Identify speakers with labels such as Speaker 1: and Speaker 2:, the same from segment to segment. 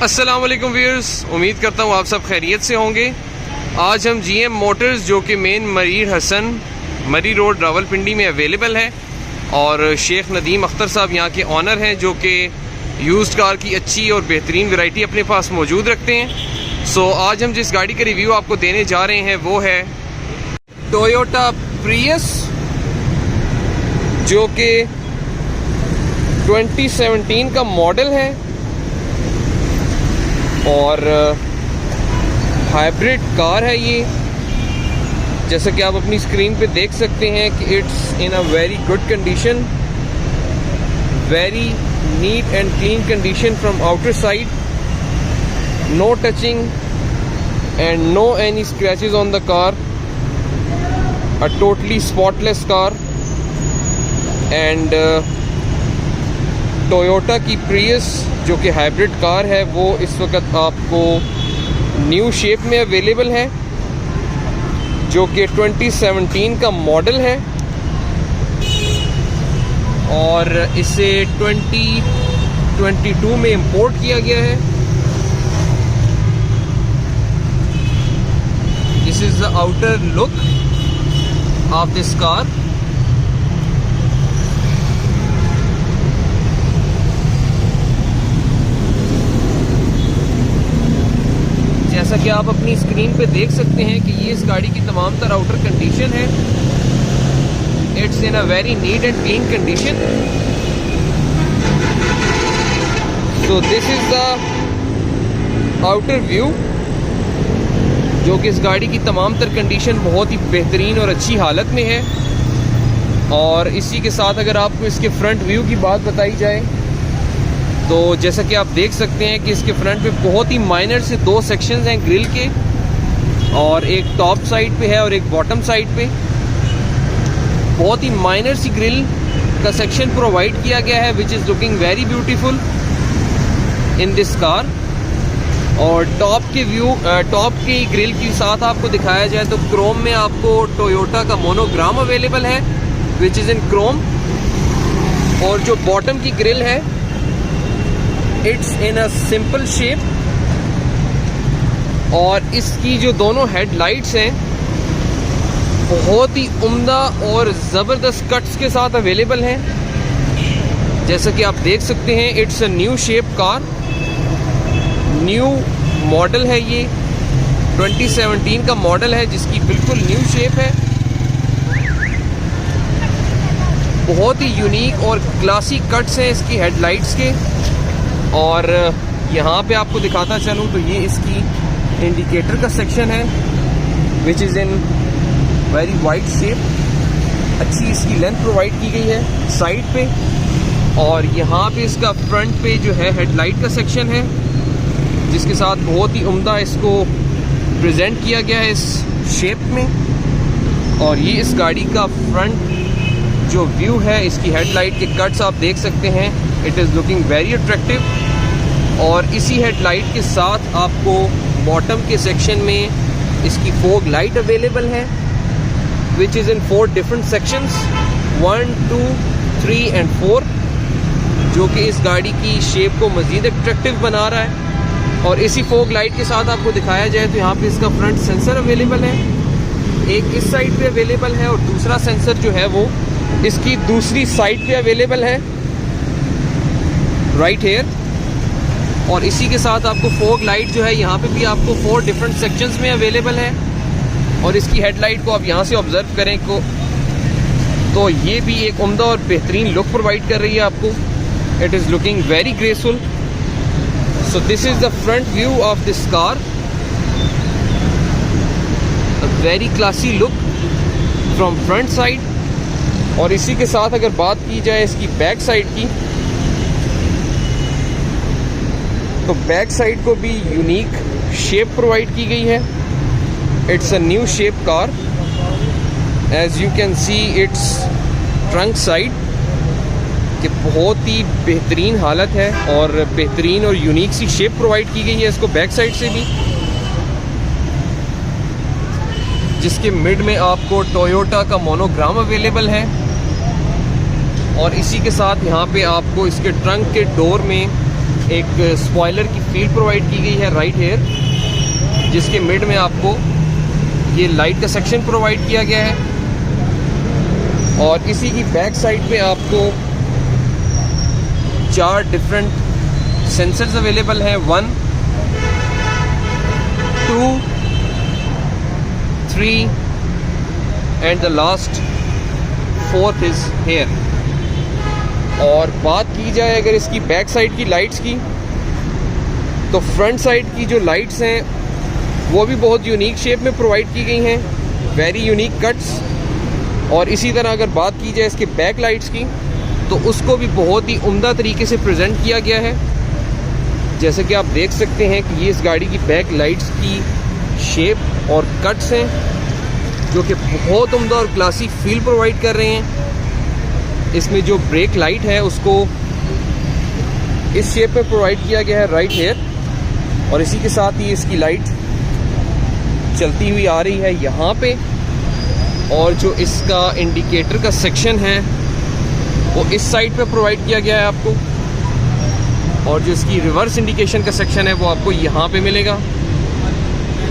Speaker 1: अस्सलाम वालेकुम व्यूअर्स, उम्मीद करता हूँ आप सब खैरियत से होंगे। आज हम GM मोटर्स जो कि मेन मरीर हसन मरी रोड रावलपिंडी में अवेलेबल है और शेख नदीम अख्तर साहब यहाँ के ऑनर हैं जो कि यूज्ड कार की अच्छी और बेहतरीन वैरायटी अपने पास मौजूद रखते हैं। सो आज हम जिस गाड़ी का रिव्यू आपको देने जा रहे हैं वो है टोयोटा प्रियस जो कि 2017 का मॉडल है और हाइब्रिड कार है ये। जैसा कि आप अपनी स्क्रीन पे देख सकते हैं कि it's in a very good condition, very neat and clean condition from outer side, no touching and no any scratches on the car, a totally spotless car. And Toyota की प्रियस जो कि hybrid car है वो इस वक्त आपको new shape में available है जो कि 2017 का मॉडल है और इसे 2022 में इंपोर्ट किया गया है। This is the outer look of this car. जैसा कि आप अपनी स्क्रीन पे देख सकते हैं कि ये इस गाड़ी की तमाम तर आउटर कंडीशन है। It's in a very neat and clean condition. So this is the outer view जो कि इस गाड़ी की तमाम तर कंडीशन बहुत ही बेहतरीन और अच्छी हालत में है। और इसी के साथ अगर आपको इसके फ्रंट व्यू की बात बताई जाए तो जैसा कि आप देख सकते हैं कि इसके फ्रंट पे बहुत ही माइनर से दो सेक्शंस हैं ग्रिल के, और एक टॉप साइड पे है और एक बॉटम साइड पे। बहुत ही माइनर सी ग्रिल का सेक्शन प्रोवाइड किया गया है which is looking very beautiful in this car. और टॉप की ग्रिल के साथ आपको दिखाया जाए तो क्रोम में आपको टोयोटा का मोनोग्राम अवेलेबल है विच इज़ इन क्रोम। और जो बॉटम की ग्रिल है it's in a simple shape, और इसकी जो दोनों हेडलाइट्स हैं बहुत ही उम्दा और ज़बरदस्त कट्स के साथ अवेलेबल हैं। जैसा कि आप देख सकते हैं it's a new shape car, new model है ये 2017 का मॉडल है जिसकी बिल्कुल न्यू शेप है। बहुत ही यूनिक और क्लासी कट्स हैं इसकी हेडलाइट्स के। और यहाँ पे आपको दिखाता चलूँ तो ये इसकी इंडिकेटर का सेक्शन है which is in very wide shape. अच्छी इसकी लेंथ प्रोवाइड की गई है साइड पे। और यहाँ पे इसका फ्रंट पे जो है हेडलाइट का सेक्शन है जिसके साथ बहुत ही उम्दा इसको प्रेजेंट किया गया है इस शेप में। और ये इस गाड़ी का फ्रंट जो व्यू है, इसकी हेडलाइट के कट्स आप देख सकते हैं, it is looking very attractive. और इसी हेडलाइट के साथ आपको बॉटम के सेक्शन में इसकी फोग लाइट अवेलेबल है which is in 4 different sections 1, 2, 3 and 4, जो कि इस गाड़ी की शेप को मज़ीद अट्रैक्टिव बना रहा है। और इसी फोग लाइट के साथ आपको दिखाया जाए तो यहाँ पे इसका फ्रंट सेंसर अवेलेबल है, एक इस साइड पे अवेलेबल है और दूसरा सेंसर जो है वो इसकी दूसरी साइड पे अवेलेबल है राइट हेयर। और इसी के साथ आपको फोग लाइट जो है यहाँ पे भी आपको 4 डिफरेंट सेक्शंस में अवेलेबल है। और इसकी हेडलाइट को आप यहाँ से ऑब्जर्व करें तो ये भी एक उम्दा और बेहतरीन लुक प्रोवाइड कर रही है आपको। It is looking very graceful. So this is the front view of this car, a very classy look from front side. और इसी के साथ अगर बात की जाए इसकी बैक साइड की तो बैक साइड को भी यूनिक शेप प्रोवाइड की गई है। It's a new shape car. As you can see its trunk side कि बहुत ही बेहतरीन हालत है और बेहतरीन और यूनिक सी शेप प्रोवाइड की गई है इसको बैक साइड से भी, जिसके मिड में आपको टोयोटा का मोनोग्राम अवेलेबल है। और इसी के साथ यहाँ पे आपको इसके ट्रंक के डोर में एक स्पॉइलर की फील्ड प्रोवाइड की गई है राइट हेयर, जिसके मिड में आपको ये लाइट का सेक्शन प्रोवाइड किया गया है। और इसी की बैक साइड पे आपको 4 डिफरेंट सेंसर्स अवेलेबल हैं। 1, 2, 3 and the last 4th is here. और बात की जाए अगर इसकी बैक साइड की लाइट्स की, तो फ्रंट साइड की जो लाइट्स हैं वो भी बहुत यूनिक शेप में प्रोवाइड की गई हैं, वेरी यूनिक कट्स। और इसी तरह अगर बात की जाए इसके बैक लाइट्स की, तो उसको भी बहुत ही उम्दा तरीके से प्रेजेंट किया गया है। जैसे कि आप देख सकते हैं कि ये इस गाड़ी की बैक लाइट्स की शेप और कट्स हैं जो कि बहुत उम्दा और क्लासी फील प्रोवाइड कर रहे हैं। इसमें जो ब्रेक लाइट है उसको इस शेप में प्रोवाइड किया गया है राइट हेयर, और इसी के साथ ही इसकी लाइट चलती हुई आ रही है यहाँ पे। और जो इसका इंडिकेटर का सेक्शन है वो इस साइड पे प्रोवाइड किया गया है आपको, और जो इसकी रिवर्स इंडिकेशन का सेक्शन है वो आपको यहाँ पे मिलेगा।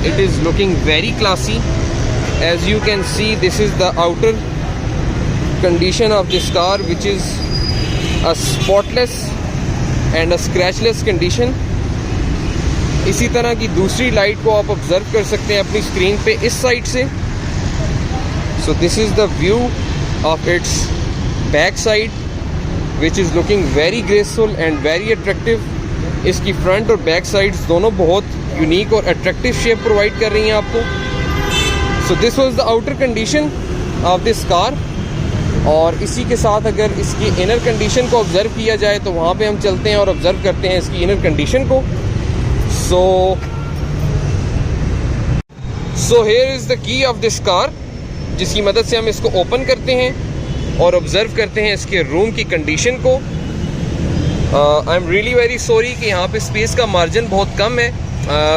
Speaker 1: It is looking very classy. As you can see, this is the outer condition of this car, which is a spotless and a scratchless condition। इसी तरह की दूसरी लाइट को आप ऑब्जर्व कर सकते हैं अपनी स्क्रीन पे इस साइड से। So this is the view of its back side, which is looking very graceful and very attractive. इसकी फ्रंट और बैक साइड्स दोनों बहुत यूनिक और अट्रैक्टिव शेप प्रोवाइड कर रही हैं आपको। So this was the outer condition of this car. और इसी के साथ अगर इसकी इनर कंडीशन को ऑब्ज़र्व किया जाए तो वहाँ पे हम चलते हैं और ऑब्ज़र्व करते हैं इसकी इनर कंडीशन को। So here is the key of this car, जिसकी मदद से हम इसको ओपन करते हैं और ऑब्ज़र्व करते हैं इसके रूम की कंडीशन को। I am really very sorry कि यहाँ पे स्पेस का मार्जिन बहुत कम है।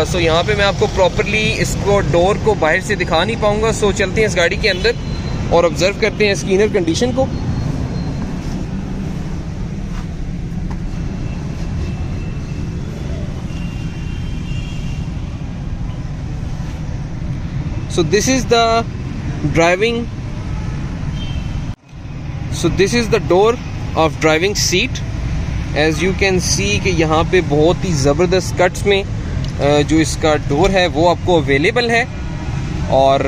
Speaker 1: सो यहाँ पे मैं आपको प्रॉपरली इसको डोर को बाहर से दिखा नहीं पाऊँगा। सो चलते हैं इस गाड़ी के अंदर और ऑब्जर्व करते हैं इसकी इनर कंडीशन को। So this is the door of driving seat. As you can see कि यहाँ पे बहुत ही ज़बरदस्त कट्स में जो इसका डोर है वो आपको अवेलेबल है। और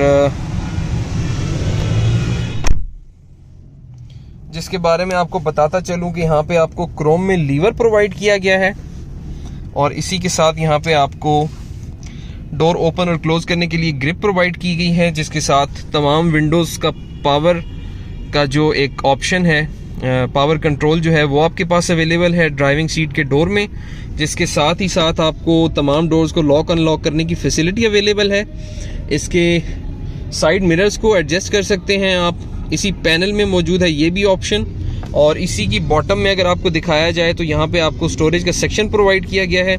Speaker 1: जिसके बारे में आपको बताता चलूं कि यहाँ पे आपको क्रोम में लीवर प्रोवाइड किया गया है, और इसी के साथ यहाँ पे आपको डोर ओपन और क्लोज करने के लिए ग्रिप प्रोवाइड की गई है, जिसके साथ तमाम विंडोज़ का पावर का जो एक ऑप्शन है, पावर कंट्रोल जो है वो आपके पास अवेलेबल है ड्राइविंग सीट के डोर में। जिसके साथ ही साथ आपको तमाम डोर्स को लॉक अनलॉक करने की फैसिलिटी अवेलेबल है। इसके साइड मिरर्स को एडजस्ट कर सकते हैं आप, इसी पैनल में मौजूद है ये भी ऑप्शन। और इसी की बॉटम में अगर आपको दिखाया जाए तो यहाँ पे आपको स्टोरेज का सेक्शन प्रोवाइड किया गया है,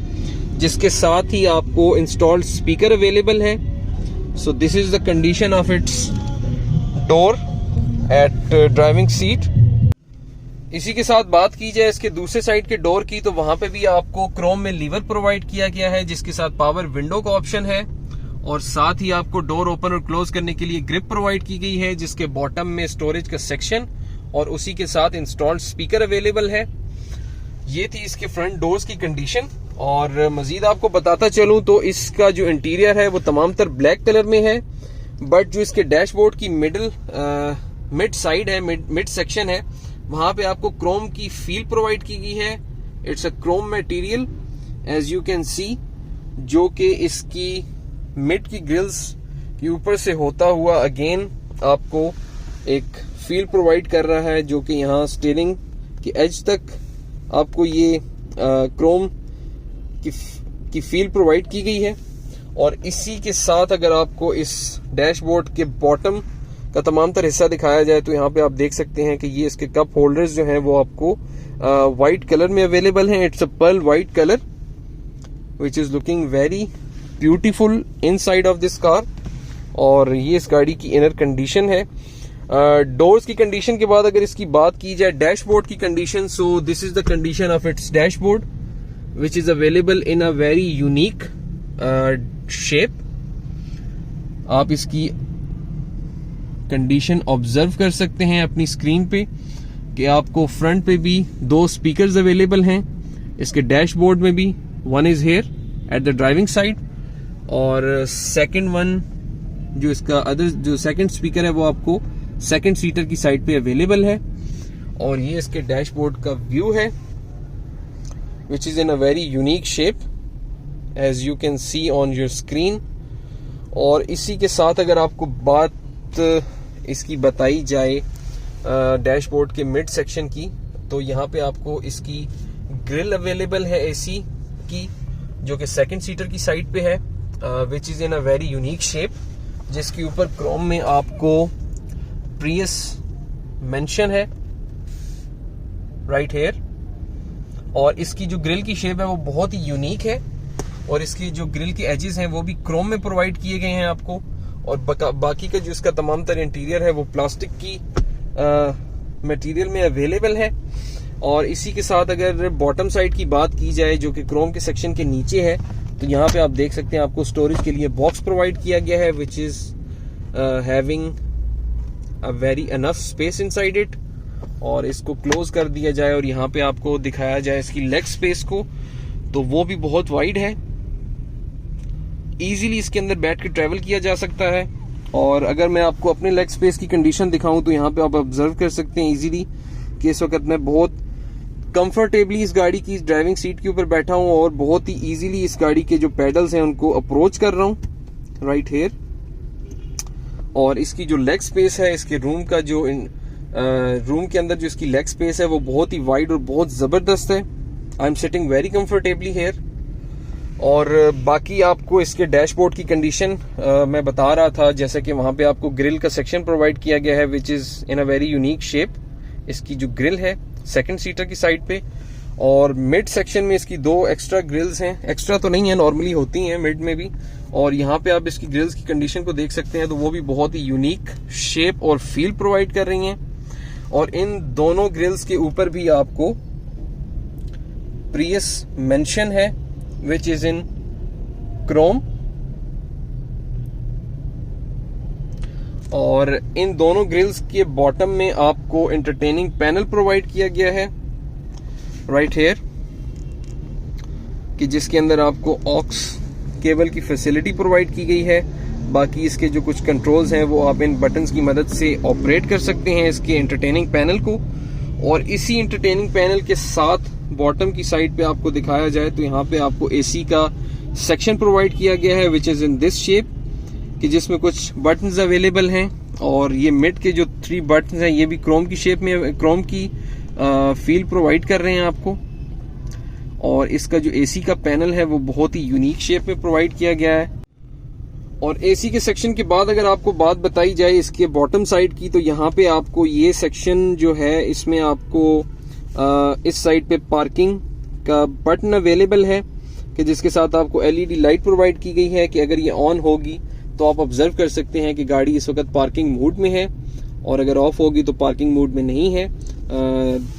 Speaker 1: जिसके साथ ही आपको इंस्टॉल्ड स्पीकर अवेलेबल है। सो this is the condition of it's door eight driving seat. इसी के साथ बात की जाए इसके दूसरे साइड के डोर की, तो वहां पे भी आपको क्रोम में लीवर प्रोवाइड किया गया है, जिसके साथ पावर विंडो का ऑप्शन है, और साथ ही आपको डोर ओपन और क्लोज करने के लिए ग्रिप प्रोवाइड की गई है, जिसके बॉटम में स्टोरेज का सेक्शन और उसी के साथ इंस्टॉल्ड स्पीकर अवेलेबल है। ये थी इसके फ्रंट डोर्स की कंडीशन। और मजीद आपको बताता चलूं तो इसका जो इंटीरियर है वो तमाम तर ब्लैक कलर में है, बट जो इसके डैशबोर्ड की मिड साइड है, मिड सेक्शन है, वहां पे आपको क्रोम की फील प्रोवाइड की गई है। It's a chrome material as you can see, जो कि इसकी मिड की ग्रिल्स के ऊपर से होता हुआ अगेन आपको एक फील प्रोवाइड कर रहा है, जो कि यहाँ स्टीयरिंग की एज तक आपको ये क्रोम की फील प्रोवाइड की गई है। और इसी के साथ अगर आपको इस डैशबोर्ड के बॉटम का तमाम तर हिस्सा दिखाया जाए तो यहाँ पे आप देख सकते हैं कि ये इसके कप होल्डर्स जो हैं वो आपको वाइट कलर में अवेलेबल हैं। It's a pearl white colour which is looking very beautiful inside of this car. और ये इस गाड़ी की इनर कंडीशन है। डोर्स की कंडीशन के बाद अगर इसकी बात की जाए डैशबोर्ड की condition, so this is the condition of it's dashboard. which is available in a very unique shape. आप इसकी कंडीशन ऑब्जर्व कर सकते हैं अपनी स्क्रीन पे कि आपको फ्रंट पे भी 2 स्पीकर्स अवेलेबल हैं, इसके डैशबोर्ड में भी, one is here at the driving side और सेकंड वन जो इसका अदर जो सेकंड स्पीकर है वो आपको सेकंड सीटर की साइड पे अवेलेबल है। और ये इसके डैशबोर्ड का व्यू है which is in a very unique shape as you can see on your screen. और इसी के साथ अगर आपको बात इसकी बताई जाए डैशबोर्ड के मिड सेक्शन की, तो यहाँ पे आपको इसकी ग्रिल अवेलेबल है एसी की जो कि सेकंड सीटर की साइड पे है, which is in a very unique shape, जिसके ऊपर क्रोम में आपको प्रियस मेंशन है राइट हेयर। और इसकी जो ग्रिल की शेप है वो बहुत ही यूनिक है और इसकी जो ग्रिल के एजेस हैं वो भी क्रोम में प्रोवाइड किए गए हैं आपको। और बाकी का जो इसका तमाम तर इंटीरियर है वो प्लास्टिक की मटेरियल में अवेलेबल है। और इसी के साथ अगर बॉटम साइड की बात की जाए जो कि क्रोम के सेक्शन के नीचे है, तो यहाँ पे आप देख सकते हैं आपको स्टोरेज के लिए बॉक्स प्रोवाइड किया गया है which is having a very enough space inside it. और इसको क्लोज कर दिया जाए और यहाँ पे आपको दिखाया जाए इसकी लेग स्पेस को, तो वो भी बहुत वाइड है, इजीली इसके अंदर बैठ के ट्रेवल किया जा सकता है। और अगर मैं आपको अपने लेग स्पेस की कंडीशन दिखाऊं तो यहाँ पे आप ऑब्जर्व कर सकते हैं इजीली कि इस वक्त मैं बहुत कंफर्टेबली इस गाड़ी की ड्राइविंग सीट के ऊपर बैठा हूं और बहुत ही इजीली इस गाड़ी के जो पेडल्स हैं उनको अप्रोच कर रहा हूं राइट हेयर। और इसकी जो लेग स्पेस है, इसके रूम का जो रूम के अंदर जो इसकी लेग स्पेस है वो बहुत ही वाइड और बहुत जबरदस्त है। I am sitting very comfortably here. और बाकी आपको इसके डैशबोर्ड की कंडीशन मैं बता रहा था, जैसे कि वहां पे आपको ग्रिल का सेक्शन प्रोवाइड किया गया है which is in a very unique shape. इसकी जो ग्रिल है सेकंड सीटर की साइड पे, और मिड सेक्शन में इसकी 2 एक्स्ट्रा ग्रिल्स हैं, एक्स्ट्रा तो नहीं है, नॉर्मली होती हैं मिड में भी। और यहाँ पे आप इसकी ग्रिल्स की कंडीशन को देख सकते हैं, तो वो भी बहुत ही यूनिक शेप और फील प्रोवाइड कर रही हैं। और इन दोनों ग्रिल्स के ऊपर भी आपको प्रियस मेंशन है विच इज इन क्रोम। और इन दोनों ग्रिल्स के बॉटम में आपको एंटरटेनिंग पैनल प्रोवाइड किया गया है राइट हेयर, कि जिसके अंदर आपको ऑक्स केबल की फैसिलिटी प्रोवाइड की गई है। बाकी इसके जो कुछ कंट्रोल्स हैं वो आप इन बटन्स की मदद से ऑपरेट कर सकते हैं इसके एंटरटेनिंग पैनल को। और इसी एंटरटेनिंग पैनल के साथ बॉटम की साइड पे आपको दिखाया जाए तो यहाँ पे आपको एसी का सेक्शन प्रोवाइड किया गया है which is in this shape, कि जिसमें कुछ बटन्स अवेलेबल हैं। और ये मिड के जो 3 बटन्स हैं ये भी क्रोम की शेप में, क्रोम की फील प्रोवाइड कर रहे हैं आपको। और इसका जो एसी का पैनल है वो बहुत ही यूनिक शेप में प्रोवाइड किया गया है। और एसी के सेक्शन के बाद अगर आपको बात बताई जाए इसके बॉटम साइड की, तो यहाँ पे आपको ये सेक्शन जो है इसमें आपको इस साइड पे पार्किंग का बटन अवेलेबल है, कि जिसके साथ आपको एलईडी लाइट प्रोवाइड की गई है कि अगर ये ऑन होगी तो आप ऑब्जर्व कर सकते हैं कि गाड़ी इस वक्त पार्किंग मोड में है, और अगर ऑफ होगी तो पार्किंग मोड में नहीं है।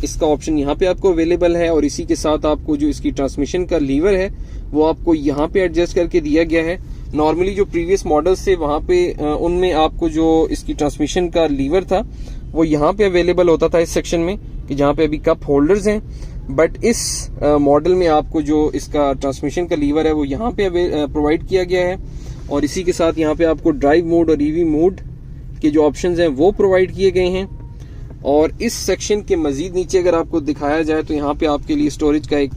Speaker 1: इसका ऑप्शन यहाँ पे आपको अवेलेबल है। और इसी के साथ आपको जो इसकी ट्रांसमिशन का लीवर है वो आपको यहाँ पे एडजस्ट करके दिया गया है। नॉर्मली जो प्रीवियस मॉडल्स थे वहां पे उनमें आपको जो इसकी ट्रांसमिशन का लीवर था वो यहाँ पे अवेलेबल होता था इस सेक्शन में, कि जहाँ पे अभी कप होल्डर्स हैं। बट इस मॉडल में आपको जो इसका ट्रांसमिशन का लीवर है वो यहाँ पे प्रोवाइड किया गया है। और इसी के साथ यहाँ पे आपको ड्राइव मोड और ईवी मोड के जो ऑप्शंस हैं वो प्रोवाइड किए गए हैं। और इस सेक्शन के मजीद नीचे अगर आपको दिखाया जाए तो यहाँ पे आपके लिए स्टोरेज का एक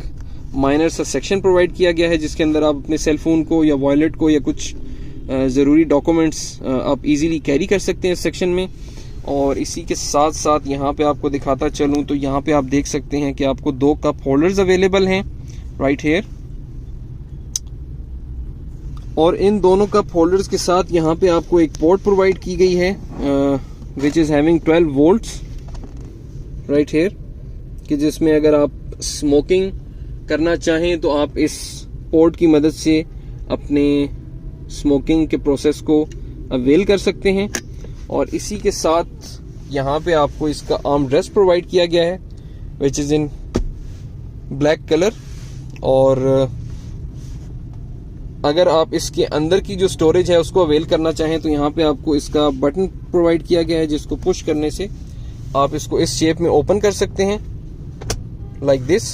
Speaker 1: माइनर सा सेक्शन प्रोवाइड किया गया है, जिसके अंदर आप अपने सेलफोन को या वॉलेट को या कुछ ज़रूरी डॉक्यूमेंट्स आप इजीली कैरी कर सकते हैं इस सेक्शन में। और इसी के साथ साथ यहाँ पे आपको दिखाता चलूँ तो यहाँ पे आप देख सकते हैं कि आपको 2 कप होल्डर्स अवेलेबल हैं राइट हेयर। और इन दोनों कप होल्डर्स के साथ यहाँ पे आपको एक पोर्ट प्रोवाइड की गई है which is having 12 volts right here, कि जिसमें अगर आप स्मोकिंग करना चाहें तो आप इस पोर्ट की मदद से अपने स्मोकिंग के प्रोसेस को अवेल कर सकते हैं। और इसी के साथ यहाँ पे आपको इसका आर्म रेस्ट प्रोवाइड किया गया है which is in black colour. और अगर आप इसके अंदर की जो स्टोरेज है उसको अवेल करना चाहें तो यहाँ पे आपको इसका बटन प्रोवाइड किया गया है, जिसको पुश करने से आप इसको इस शेप में ओपन कर सकते हैं, लाइक दिस।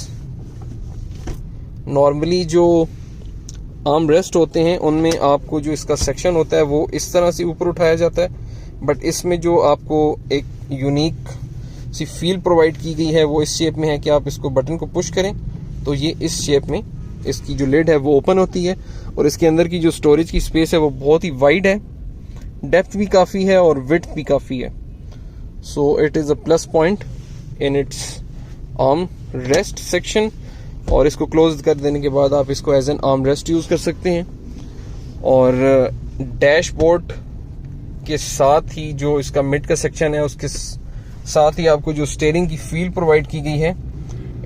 Speaker 1: नॉर्मली जो आर्म रेस्ट होते हैं उनमें आपको जो इसका सेक्शन होता है वो इस तरह से ऊपर उठाया जाता है, बट इसमें जो आपको एक यूनिक सी फील प्रोवाइड की गई है वो इस शेप में है कि आप इसको बटन को पुश करें तो ये इस शेप में इसकी जो लिड है वो ओपन होती है, और इसके अंदर की जो स्टोरेज की स्पेस है वो बहुत ही वाइड है, डेप्थ भी काफ़ी है और विड्थ भी काफ़ी है। So it is a plus point in its arm rest section. और इसको क्लोज कर देने के बाद आप इसको as an arm rest use कर सकते हैं। और डैशबोर्ड के साथ ही जो इसका मिड का सेक्शन है उसके साथ ही आपको जो स्टीयरिंग की फील प्रोवाइड की गई है,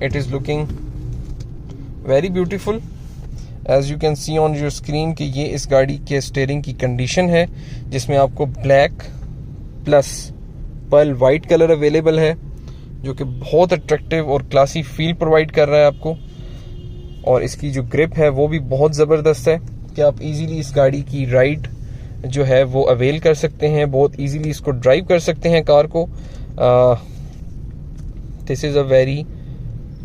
Speaker 1: it is looking very beautiful as you can see on your screen कि ये इस गाड़ी के स्टीयरिंग की कंडीशन है, जिसमें आपको black plus pearl white colour available है, जो कि बहुत अट्रैक्टिव और क्लासी फील प्रोवाइड कर रहा है आपको। और इसकी जो ग्रिप है वो भी बहुत ज़बरदस्त है कि आप इजीली इस गाड़ी की राइड जो है वो अवेल कर सकते हैं, बहुत इजीली इसको ड्राइव कर सकते हैं कार को। This is a very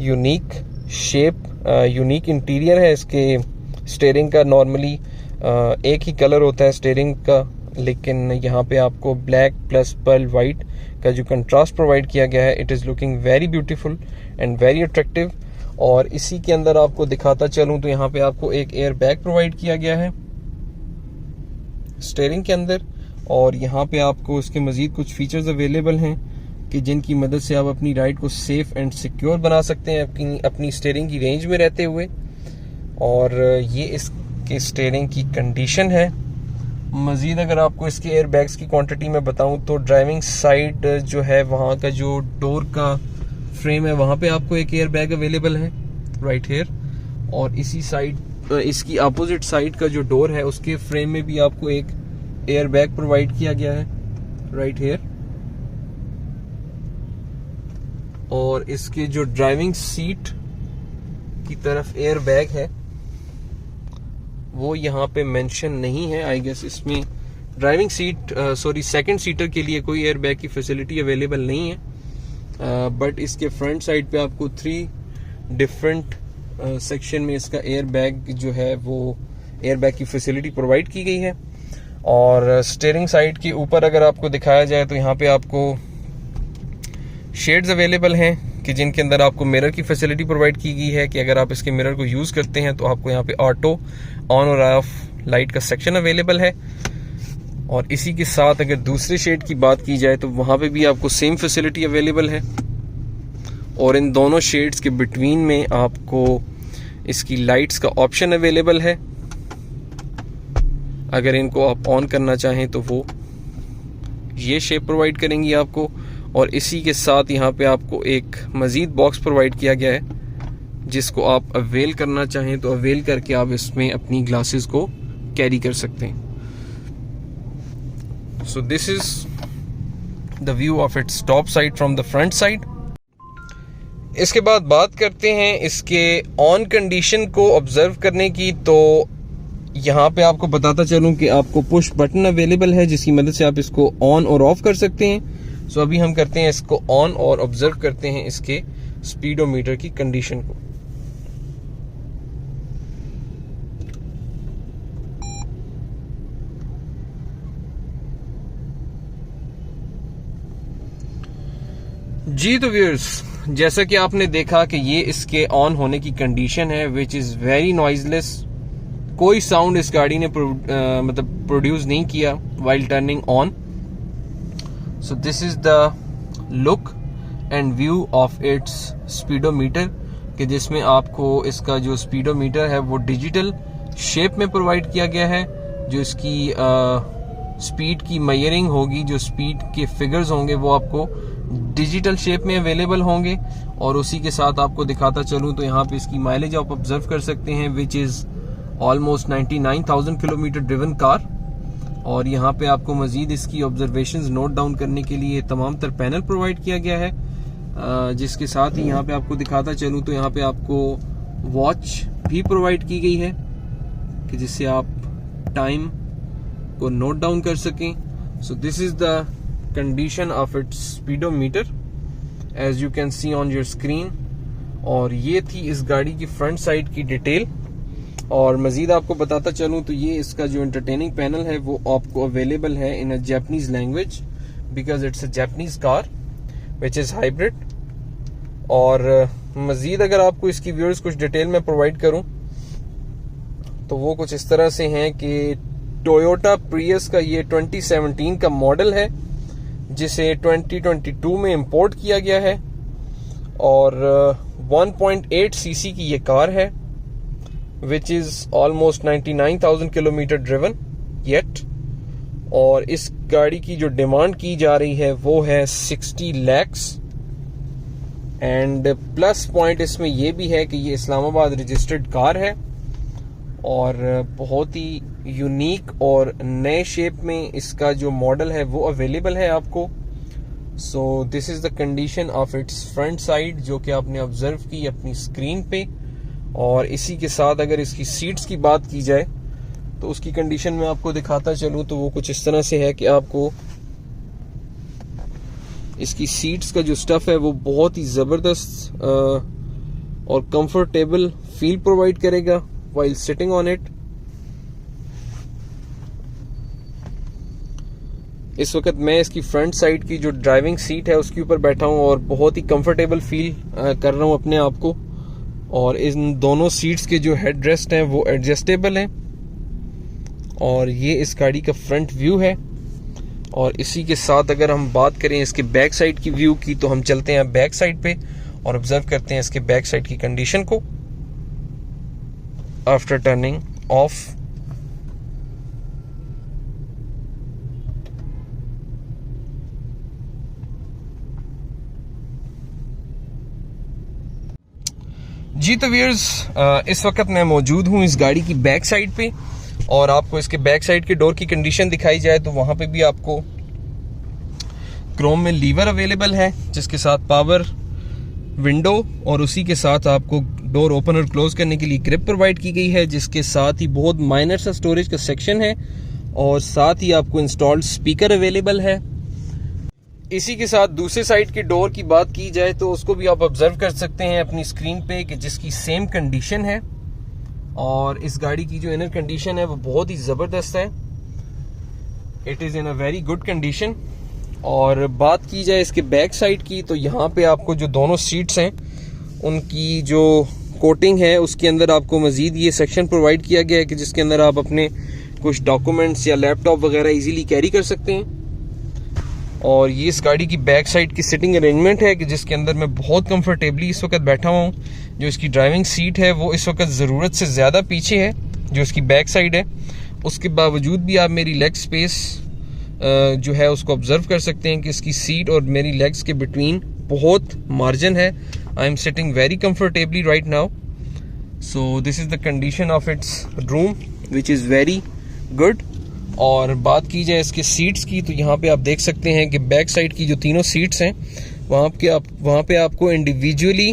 Speaker 1: unique shape, unique interior है इसके स्टीयरिंग का। नॉर्मली एक ही कलर होता है स्टीयरिंग का, लेकिन यहाँ पे आपको ब्लैक प्लस पर्ल वाइट का जो कंट्रास्ट प्रोवाइड किया गया है, it is looking very beautiful and very attractive. और इसी के अंदर आपको दिखाता चलूँ तो यहाँ पे आपको एक एयर बैग प्रोवाइड किया गया है स्टीयरिंग के अंदर, और यहाँ पे आपको इसके मजीद कुछ फीचर्स अवेलेबल हैं कि जिनकी मदद से आप अपनी राइड को सेफ एंड सिक्योर बना सकते हैं अपनी स्टीयरिंग की रेंज में रहते हुए। और ये इसके स्टीयरिंग की कंडीशन है। मजीद अगर आपको इसके एयर बैग्स की क्वांटिटी में बताऊं तो ड्राइविंग साइड जो है वहाँ का जो डोर का फ्रेम है वहाँ पे आपको एक एयर बैग अवेलेबल है राइट हेयर, और इसी साइड इसकी अपोजिट साइड का जो डोर है उसके फ्रेम में भी आपको एक एयर बैग प्रोवाइड किया गया है राइट हेयर। और इसके जो ड्राइविंग सीट की तरफ एयर बैग है वो यहाँ पे मेंशन नहीं है। आई गेस इसमें ड्राइविंग सीट सेकंड सीटर के लिए कोई एयर बैग की फैसिलिटी अवेलेबल नहीं है, बट इसके फ्रंट साइड पे आपको 3 डिफरेंट सेक्शन में इसका एयर बैग जो है वो एयर बैग की फैसिलिटी प्रोवाइड की गई है। और स्टीयरिंग साइड के ऊपर अगर आपको दिखाया जाए तो यहाँ पे आपको शेड्स अवेलेबल हैं कि जिनके अंदर आपको मिरर की फैसिलिटी प्रोवाइड की गई है कि अगर आप इसके मिरर को यूज़ करते हैं तो आपको यहाँ पे ऑटो ऑन और ऑफ लाइट का सेक्शन अवेलेबल है। और इसी के साथ अगर दूसरे शेड की बात की जाए तो वहाँ पे भी आपको सेम फैसिलिटी अवेलेबल है। और इन दोनों शेड्स के बिटवीन में आपको इसकी लाइट्स का ऑप्शन अवेलेबल है, अगर इनको आप ऑन करना चाहें तो वो ये शेप प्रोवाइड करेंगी आपको। और इसी के साथ यहाँ पे आपको एक मज़ीद बॉक्स प्रोवाइड किया गया है जिसको आप अवेल करना चाहें तो अवेल करके आप इसमें अपनी ग्लासेस को कैरी कर सकते हैं। सो this is the view of its top side from the front side. इसके बाद बात करते हैं इसके ऑन कंडीशन को ऑब्जर्व करने की। तो यहाँ पे आपको बताता चलूँ कि आपको पुश बटन अवेलेबल है जिसकी मदद से आप इसको ऑन और ऑफ कर सकते हैं। सो अभी हम करते हैं इसको ऑन और ऑब्जर्व करते हैं इसके स्पीडोमीटर की कंडीशन को। जी तो व्यूअर्स, जैसा कि आपने देखा कि ये इसके ऑन होने की कंडीशन है विच इज़ वेरी नॉइजलेस। कोई साउंड इस गाड़ी ने मतलब प्रोड्यूस नहीं किया while turning on. So this is the look and view of its speedometer कि जिसमें आपको इसका जो स्पीडोमीटर है वो डिजिटल शेप में प्रोवाइड किया गया है। जो इसकी स्पीड की मेजरिंग होगी, जो स्पीड के फिगर्स होंगे वो आपको डिजिटल शेप में अवेलेबल होंगे। और उसी के साथ आपको दिखाता चलूँ तो यहाँ पे इसकी माइलेज आप ऑब्जर्व कर सकते हैं which is almost 99,000 kilometre driven car. और यहाँ पे आपको मजीद इसकी ऑब्जर्वेशंस नोट डाउन करने के लिए तमाम तर पैनल प्रोवाइड किया गया है, जिसके साथ ही यहाँ पे आपको दिखाता चलूँ तो यहाँ पे आपको वॉच भी प्रोवाइड की गई है कि जिससे आप टाइम को नोट डाउन कर सकें। So this is the condition of its speedometer as you can see on your screen. और ये थी इस गाड़ी की फ्रंट साइड की डिटेल। और मजीद आपको बताता चलूं तो ये इसका जो एंटरटेनिंग पैनल है वो आपको अवेलेबल है in a Japanese language because it's a Japanese car which is hybrid. और मजीद अगर आपको इसकी व्यूअर्स कुछ डिटेल में प्रोवाइड करूं तो वो कुछ इस तरह से हैं कि टोयोटा प्रियस का ये 2017 का मॉडल है जिसे 2022 में इंपोर्ट किया गया है और 1.8 सीसी की ये कार है which is almost 99,000 kilometre driven yet. और इस गाड़ी की जो डिमांड की जा रही है वो है 60 lakhs। एंड प्लस पॉइंट इसमें यह भी है कि ये इस्लामाबाद रजिस्टर्ड कार है और बहुत ही यूनिक और नए शेप में इसका जो मॉडल है वो अवेलेबल है आपको। सो this is the condition of it's front side जो कि आपने ऑब्जर्व की अपनी स्क्रीन पे। और इसी के साथ अगर इसकी सीट्स की बात की जाए तो उसकी कंडीशन में आपको दिखाता चलूं तो वो कुछ इस तरह से है कि आपको इसकी सीट्स का जो स्टफ है वो बहुत ही जबरदस्त और कंफर्टेबल फील प्रोवाइड करेगा व्हाइल सिटिंग ऑन इट। इस वक्त मैं इसकी फ्रंट साइड की जो ड्राइविंग सीट है उसके ऊपर बैठा हूं और बहुत ही कंफर्टेबल फील कर रहा हूं अपने आप को। और इन दोनों सीट्स के जो हेड रेस्ट हैं वो एडजस्टेबल हैं। और ये इस गाड़ी का फ्रंट व्यू है। और इसी के साथ अगर हम बात करें इसके बैक साइड की व्यू की तो हम चलते हैं बैक साइड पे और ऑब्जर्व करते हैं इसके बैक साइड की कंडीशन को आफ्टर टर्निंग ऑफ। जी तो व्यूअर्स इस वक्त मैं मौजूद हूं इस गाड़ी की बैक साइड पे और आपको इसके बैक साइड के डोर की कंडीशन दिखाई जाए तो वहां पे भी आपको क्रोम में लीवर अवेलेबल है जिसके साथ पावर विंडो और उसी के साथ आपको डोर ओपन और क्लोज करने के लिए ग्रिप प्रोवाइड की गई है जिसके साथ ही बहुत माइनर सा स्टोरेज का सेक्शन है और साथ ही आपको इंस्टॉल्ड स्पीकर अवेलेबल है। इसी के साथ दूसरे साइड के डोर की बात की जाए तो उसको भी आप ऑब्जर्व कर सकते हैं अपनी स्क्रीन पे कि जिसकी सेम कंडीशन है और इस गाड़ी की जो इनर कंडीशन है वो बहुत ही ज़बरदस्त है। It is in a very good condition. और बात की जाए इसके बैक साइड की तो यहाँ पे आपको जो दोनों सीट्स हैं उनकी जो कोटिंग है उसके अंदर आपको मजीद ये सेक्शन प्रोवाइड किया गया है कि जिसके अंदर आप अपने कुछ डॉक्यूमेंट्स या लैपटॉप वगैरह इजीली कैरी कर सकते हैं। और ये इस गाड़ी की बैक साइड की सिटिंग अरेंजमेंट है कि जिसके अंदर मैं बहुत कंफर्टेबली इस वक्त बैठा हुआ हूँ। जो इसकी ड्राइविंग सीट है वो इस वक्त ज़रूरत से ज़्यादा पीछे है जो इसकी बैक साइड है। उसके बावजूद भी आप मेरी लेग स्पेस जो है उसको ऑब्जर्व कर सकते हैं कि इसकी सीट और मेरी लेग्स के बिटवीन बहुत मार्जिन है। I am sitting very comfortably right now. So this is the condition of it's room which is very good. और बात की जाए इसके सीट्स की तो यहाँ पे आप देख सकते हैं कि बैक साइड की जो तीनों सीट्स हैं वहाँ पे आपको इंडिविजुअली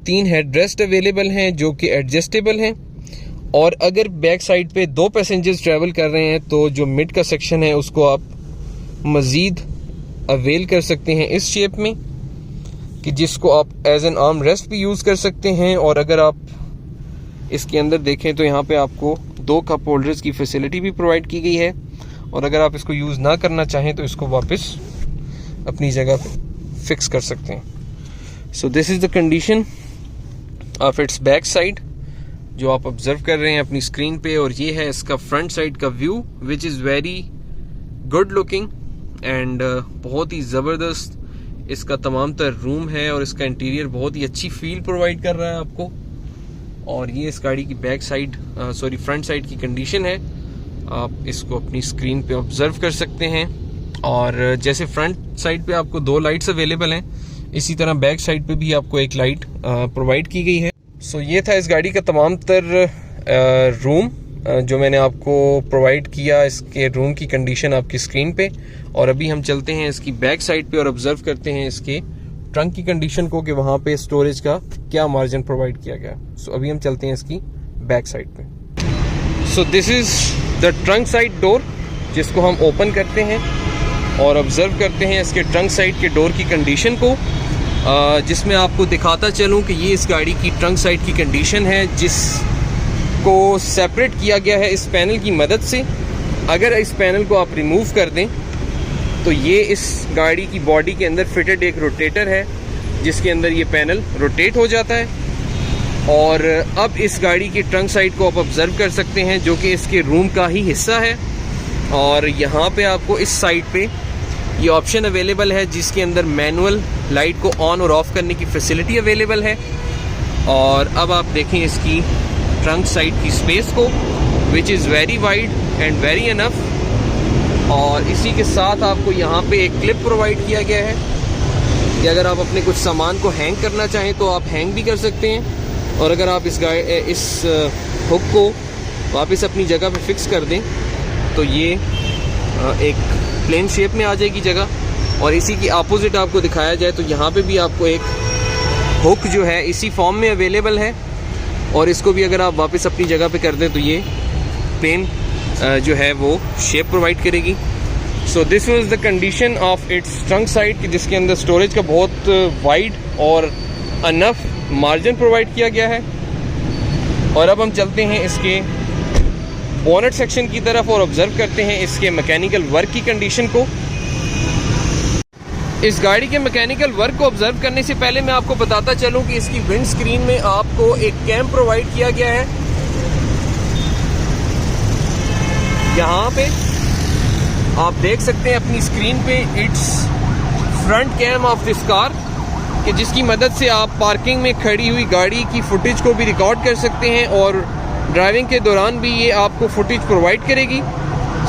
Speaker 1: 3 हेडरेस्ट अवेलेबल हैं जो कि एडजस्टेबल हैं। और अगर बैक साइड पे 2 पैसेंजर्स ट्रैवल कर रहे हैं तो जो मिड का सेक्शन है उसको आप मज़ीद अवेल कर सकते हैं इस शेप में कि जिसको आप एज एन आर्म रेस्ट भी यूज़ कर सकते हैं। और अगर आप इसके अंदर देखें तो यहाँ पे आपको 2 कप होल्डर्स की फैसिलिटी भी प्रोवाइड की गई है। और अगर आप इसको यूज़ ना करना चाहें तो इसको वापस अपनी जगह फिक्स कर सकते हैं। So this is the condition of it's back side जो आप ऑब्जर्व कर रहे हैं अपनी स्क्रीन पे। और ये है इसका फ्रंट साइड का view which is very good looking and बहुत ही ज़बरदस्त इसका तमाम तर रूम है और इसका इंटीरियर बहुत ही अच्छी फील प्रोवाइड कर रहा है आपको। और ये इस गाड़ी की बैक साइड फ्रंट साइड की कंडीशन है। आप इसको अपनी स्क्रीन पे ऑब्जर्व कर सकते हैं। और जैसे फ्रंट साइड पे आपको 2 लाइट्स अवेलेबल हैं इसी तरह बैक साइड पे भी आपको एक लाइट प्रोवाइड की गई है। सो ये था इस गाड़ी का तमाम तर रूम जो मैंने आपको प्रोवाइड किया। इसके रूम की कंडीशन आपकी स्क्रीन पे। और अभी हम चलते हैं इसकी बैक साइड पे और ऑब्जर्व करते हैं इसके ट्रंक की कंडीशन को कि वहाँ पे स्टोरेज का क्या मार्जिन प्रोवाइड किया गया। सो अभी हम चलते हैं इसकी बैक साइड पे। So this is the trunk side door, जिसको हम ओपन करते हैं और ऑब्जर्व करते हैं इसके ट्रंक साइड के डोर की कंडीशन को, जिसमें आपको दिखाता चलूँ कि ये इस गाड़ी की ट्रंक साइड की कंडीशन है, जिसको सेपरेट किया गया है इस पैनल की मदद से। अगर इस पैनल को आप रिमूव कर दें तो ये इस गाड़ी की बॉडी के अंदर फिटेड एक रोटेटर है, जिसके अंदर ये पैनल रोटेट हो जाता है। और अब इस गाड़ी की ट्रंक साइड को आप ऑब्जर्व कर सकते हैं, जो कि इसके रूम का ही हिस्सा है। और यहाँ पे आपको इस साइड पे ये ऑप्शन अवेलेबल है, जिसके अंदर मैनुअल लाइट को ऑन और ऑफ करने की फैसिलिटी अवेलेबल है। और अब आप देखें इसकी ट्रंक साइड की स्पेस को, which is very wide and very enough. और इसी के साथ आपको यहाँ पे एक क्लिप प्रोवाइड किया गया है कि अगर आप अपने कुछ सामान को हैंग करना चाहें तो आप हैंग भी कर सकते हैं। और अगर आप इस हुक को वापस अपनी जगह पे फिक्स कर दें तो ये एक प्लेन शेप में आ जाएगी जगह। और इसी की अपोजिट आपको दिखाया जाए तो यहाँ पे भी आपको एक हुक जो है इसी फॉर्म में अवेलेबल है, और इसको भी अगर आप वापस अपनी जगह पे कर दें तो ये प्लेन जो है वो शेप प्रोवाइड करेगी। So this was the condition of it's trunk side, जिसके अंदर स्टोरेज का बहुत वाइड और अनफ मार्जिन प्रोवाइड किया गया है। और अब हम चलते हैं इसके बोनेट सेक्शन की तरफ और ऑब्जर्व करते हैं इसके मैकेनिकल वर्क की कंडीशन को। इस गाड़ी के मैकेनिकल वर्क को ऑब्जर्व करने से पहले मैं आपको बताता चलूं कि इसकी विंड स्क्रीन में आपको एक कैम प्रोवाइड किया गया है। यहाँ पे आप देख सकते हैं अपनी स्क्रीन पे it's front cam of this car, कि जिसकी मदद से आप पार्किंग में खड़ी हुई गाड़ी की फुटेज को भी रिकॉर्ड कर सकते हैं और ड्राइविंग के दौरान भी ये आपको फुटेज प्रोवाइड करेगी।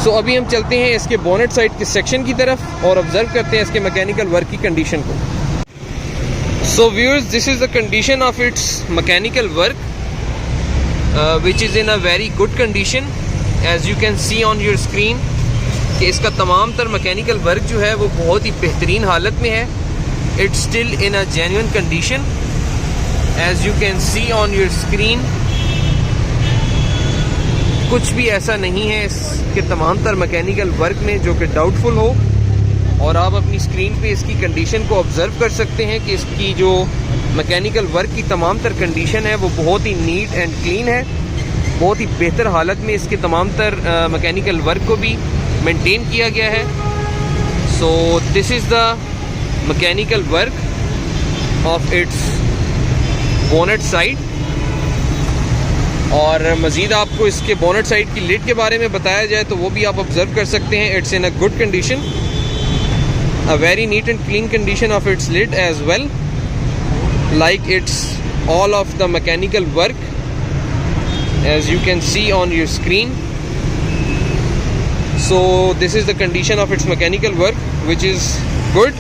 Speaker 1: सो अभी हम चलते हैं इसके बोनेट साइड के सेक्शन की तरफ और ऑब्जर्व करते हैं इसके मैकेनिकल वर्क की कंडीशन को। So viewers, this is the condition of its mechanical work, which is in a very good condition. As you can see on your screen कि इसका तमाम तर मैकेनिकल वर्क जो है वो बहुत ही बेहतरीन हालत में है। It's still in a genuine condition, as you can see on your screen. कुछ भी ऐसा नहीं है इसके तमाम तर मैकेनिकल वर्क में जो कि डाउटफुल हो। और आप अपनी स्क्रीन पे इसकी कंडीशन को ऑब्जर्व कर सकते हैं कि इसकी जो मैकेनिकल वर्क की तमाम तर कंडीशन है वो बहुत ही नीट एंड क्लीन है। बहुत ही बेहतर हालत में इसके तमाम तर मैकेनिकल वर्क को भी मेंटेन किया गया है। So this is the mechanical work of its bonnet side. और मज़ीद आपको इसके बोनेट साइड की लिड के बारे में बताया जाए तो वो भी आप ऑब्जर्व कर सकते हैं। It's in a good condition, a very neat and clean condition of its lid as well, like it's all of the mechanical work as you can see on your screen. So this is the condition of its mechanical work, which is good.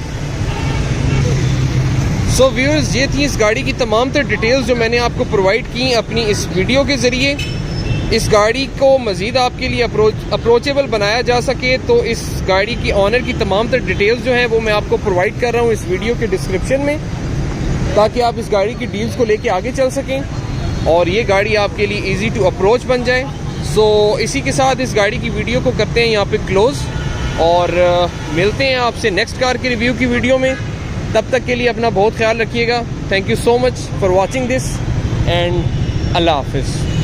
Speaker 1: So viewers, ये थी इस गाड़ी की तमाम तर details जो मैंने आपको प्रोवाइड की अपनी इस वीडियो के ज़रिए। इस गाड़ी को मज़ीद आपके लिए अप्रोचेबल बनाया जा सके तो इस गाड़ी की ऑनर की तमाम तर डिटेल्स जो हैं वो मैं आपको प्रोवाइड कर रहा हूँ इस वीडियो के डिस्क्रिप्शन में, ताकि आप इस गाड़ी की डील्स को लेके आगे चल सकें और ये गाड़ी आपके लिए इजी टू अप्रोच बन जाए। सो इसी के साथ इस गाड़ी की वीडियो को करते हैं यहाँ पे क्लोज और मिलते हैं आपसे नेक्स्ट कार के रिव्यू की वीडियो में। तब तक के लिए अपना बहुत ख्याल रखिएगा। Thank you so much for watching this and अल्लाह हाफिज़।